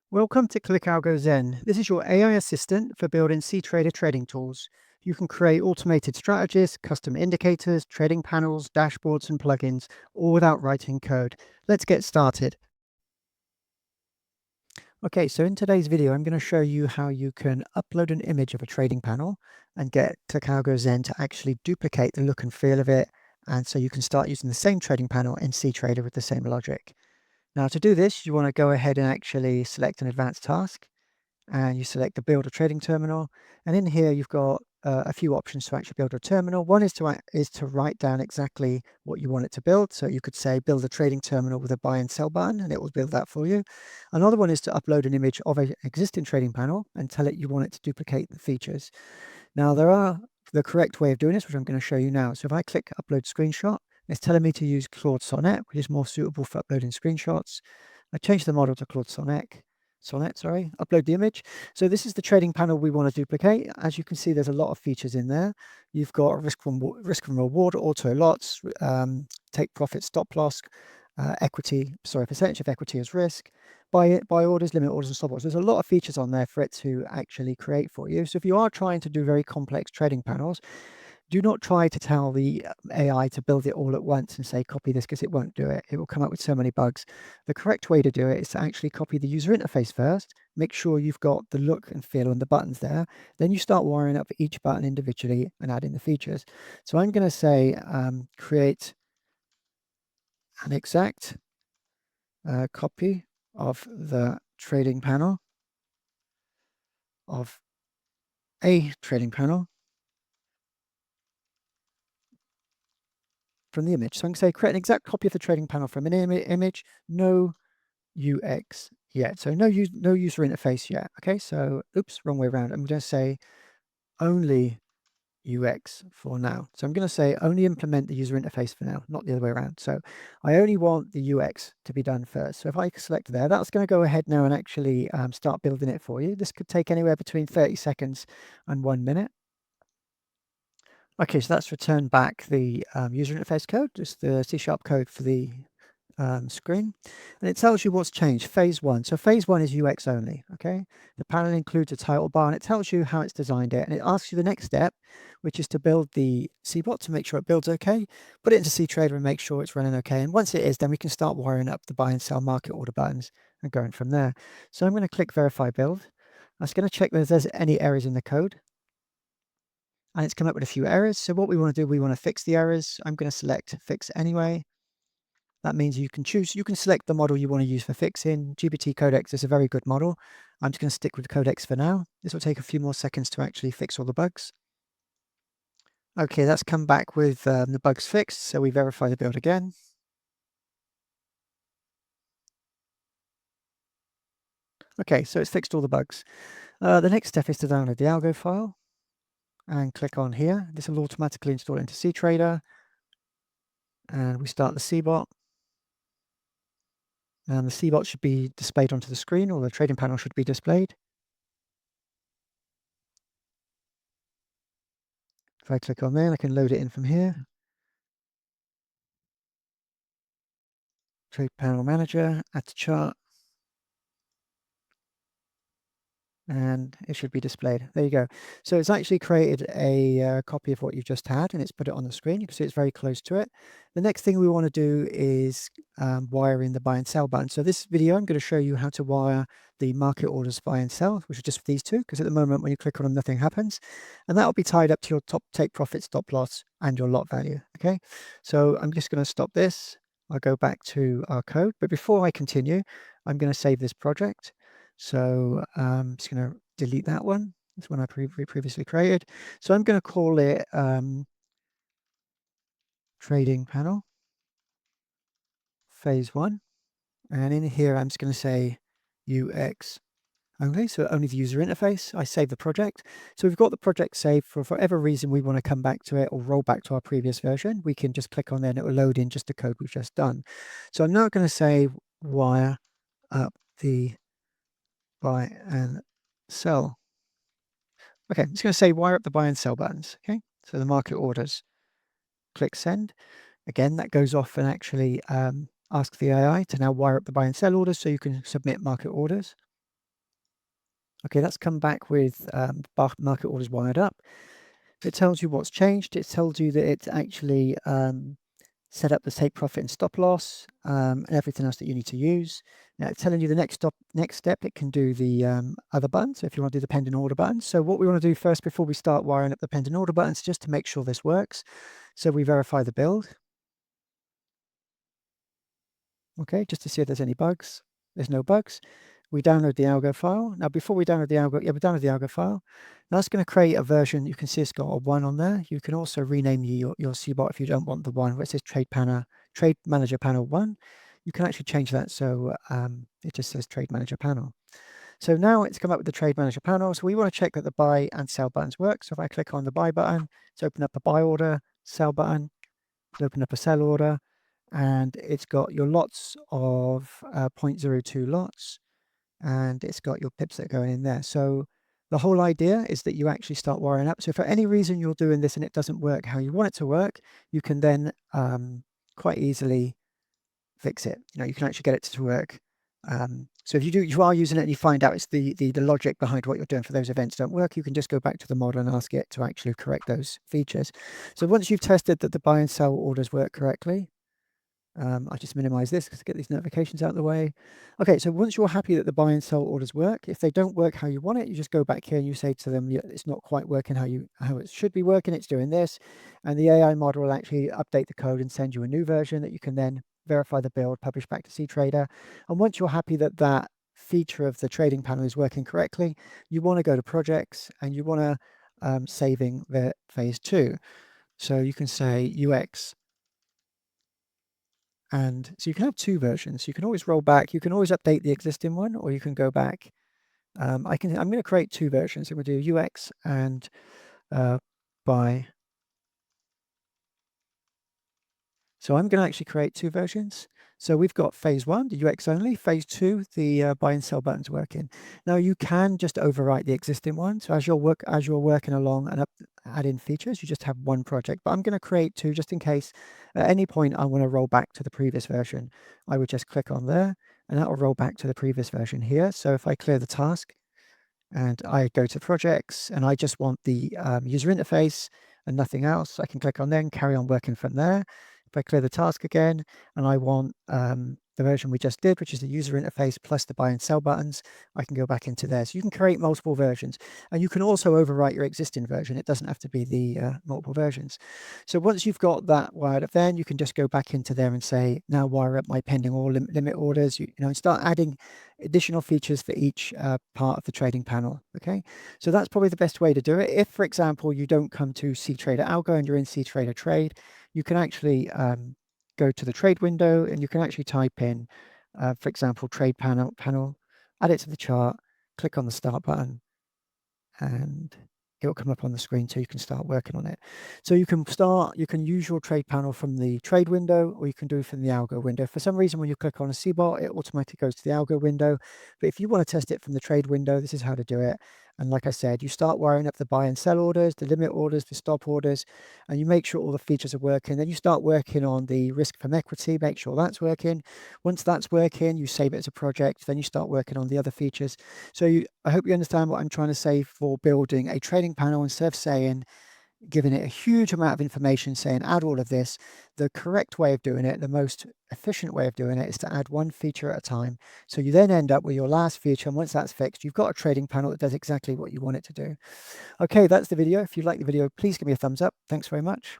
Welcome to ClickAlgo Zen. This is your AI assistant for building cTrader trading tools. You can create automated strategies, custom indicators, trading panels, dashboards, and plugins, all without writing code. Let's get started. Okay, so in today's video, I'm going to show you how you can upload an image of a trading panel and get ClickAlgo Zen to actually duplicate the look and feel of it. And so you can start using the same trading panel in cTrader with the same logic. Now, to do this, you want to go ahead and actually select an advanced task. And you select the build a trading terminal, and in here you've got a few options to actually build a terminal. One is to write down exactly what you want it to build. So you could say build a trading terminal with a buy and sell button, and it will build that for you. Another one is to upload an image of an existing trading panel and tell it you want it to duplicate the features. Now there are the correct way of doing this, which I'm going to show you now. So if I click upload screenshot, it's telling me to use Claude Sonnet, which is more suitable for uploading screenshots. I change the model to Claude Sonnet, sorry, upload the image. So this is the trading panel we want to duplicate. As you can see, there's a lot of features in there. You've got risk and reward, auto lots, take profit, stop loss, percentage of equity as risk, buy orders, limit orders, and stop orders. There's a lot of features on there for it to actually create for you. So if you are trying to do very complex trading panels, do not try to tell the AI to build it all at once and say, copy this, because it won't do it. It will come up with so many bugs. The correct way to do it is to actually copy the user interface first, make sure you've got the look and feel and the buttons there. Then you start wiring up each button individually and adding the features. So I'm going to say create an exact copy of the trading panel of a trading panel from the image. So I'm going to say create an exact copy of the trading panel from an image, no UX yet. So no user interface yet. Okay, so oops, wrong way around. I'm going to say only UX for now. So I'm going to say only implement the user interface for now, not the other way around. So I only want the UX to be done first. So if I select there, that's going to go ahead now and actually start building it for you. This could take anywhere between 30 seconds and 1 minute. Okay, so that's returned back the user interface code, just the C# code for the screen, and it tells you what's changed. Phase 1. So phase 1 is UX only. Okay, the panel includes a title bar, and it tells you how it's designed it, and it asks you the next step, which is to build the CBot to make sure it builds okay, put it into cTrader and make sure it's running okay. And once it is, then we can start wiring up the buy and sell market order buttons and going from there. So I'm going to click verify build. That's going to check whether there's any errors in the code, and it's come up with a few errors. So what we want to do, we want to fix the errors. I'm going to select fix anyway. That means you can select the model you want to use for fixing. GPT Codex is a very good model. I'm just going to stick with Codex for now. This will take a few more seconds to actually fix all the bugs. Okay, that's come back with the bugs fixed, so we verify the build again. Okay, so it's fixed all the bugs. The next step is to download the algo file and click on here. This will automatically install it into cTrader, and we start the CBot. And the CBot should be displayed onto the screen, or the trading panel should be displayed. If I click on there, I can load it in from here. Trade panel manager, add to chart, and it should be displayed. There you go. So it's actually created a copy of what you've just had, and it's put it on the screen. You can see it's very close to it. The next thing we want to do is wire in the buy and sell button. So this video, I'm going to show you how to wire the market orders buy and sell, which are just for these two, because at the moment when you click on them, nothing happens. And that will be tied up to your top take profit, stop loss, and your lot value. Okay, so I'm just going to stop this. I'll go back to our code. But before I continue, I'm going to save this project. So I'm just going to delete that one. That's one I previously created. So I'm going to call it trading panel phase 1. And in here, I'm just going to say UX only. So only the user interface. I save the project. So we've got the project saved. For whatever reason we want to come back to it or roll back to our previous version, we can just click on there and it will load in just the code we've just done. So I'm now going to say wire up the buy and sell. Okay, I'm just going to say wire up the buy and sell buttons. Okay, so the market orders. Click send. Again, that goes off and actually asks the AI to now wire up the buy and sell orders so you can submit market orders. Okay, that's come back with market orders wired up. It tells you what's changed. It tells you that it's actually set up the take profit and stop loss, and everything else that you need to use. Now it's telling you the next step. It can do the other button. So if you want to do the pending order button. So what we want to do first before we start wiring up the pending order buttons, just to make sure this works. So we verify the build. Okay, just to see if there's any bugs. There's no bugs. We download the algo file. Now, before we download the algo, we download the algo file. Now, that's going to create a version. You can see it's got a 1 on there. You can also rename your CBOT if you don't want the 1, where it says Trade Manager Panel 1. You can actually change that so it just says Trade Manager Panel. So now it's come up with the Trade Manager panel. So we want to check that the buy and sell buttons work. So if I click on the buy button, it's open up a buy order, sell button, it's open up a sell order, and it's got your lots of 0.02 lots, and it's got your pips that are going in there. So the whole idea is that you actually start wiring up. So if for any reason you're doing this and it doesn't work how you want it to work, you can then quite easily fix it. You can actually get it to work. So if you are using it and you find out it's the logic behind what you're doing for those events don't work, you can just go back to the model and ask it to actually correct those features. So once you've tested that the buy and sell orders work correctly, I just minimize this to get these notifications out of the way. Okay, so once you're happy that the buy and sell orders work, if they don't work how you want it, you just go back here and you say to them, yeah, it's not quite working how it should be working, it's doing this. And the AI model will actually update the code and send you a new version that you can then verify the build, publish back to cTrader. And once you're happy that that feature of the trading panel is working correctly, you want to go to projects and you want to saving the phase 2. So you can say UX. And so you can have 2 versions. You can always roll back. You can always update the existing one, or you can go back. I'm going to create 2 versions. I'm going to do UX and buy. So I'm going to actually create 2 versions. So we've got phase 1, the UX only, phase 2, the buy and sell buttons working. Now you can just overwrite the existing one. So as you're working along and add in features, you just have 1 project. But I'm going to create 2 just in case at any point I want to roll back to the previous version. I would just click on there and that will roll back to the previous version here. So if I clear the task and I go to projects and I just want the user interface and nothing else, I can click on there and carry on working from there. If I clear the task again and I want the version we just did, which is the user interface plus the buy and sell buttons, I can go back into there. So you can create multiple versions and you can also overwrite your existing version. It doesn't have to be the multiple versions. So once you've got that wired up, then you can just go back into there and say, now wire up my pending or limit orders, and start adding additional features for each part of the trading panel. Okay, so that's probably the best way to do it. If, for example, you don't come to cTrader Algo and you're in cTrader Trade, you can actually go to the trade window and you can actually type in, for example, trade panel, add it to the chart, click on the start button, and it will come up on the screen so you can start working on it. So you can use your trade panel from the trade window, or you can do it from the algo window. For some reason, when you click on a CBOT, it automatically goes to the algo window. But if you want to test it from the trade window, this is how to do it. And like I said, you start wiring up the buy and sell orders, the limit orders, the stop orders, and you make sure all the features are working. Then you start working on the risk from equity, make sure that's working. Once that's working, you save it as a project. Then you start working on the other features. So I hope you understand what I'm trying to say for building a trading panel. Instead of saying, giving it a huge amount of information, saying add all of this, the correct way of doing it, the most efficient way of doing it, is to add 1 feature at a time. So you then end up with your last feature, and once that's fixed, you've got a trading panel that does exactly what you want it to do. Okay, that's the video. If you like the video, please give me a thumbs up. Thanks very much.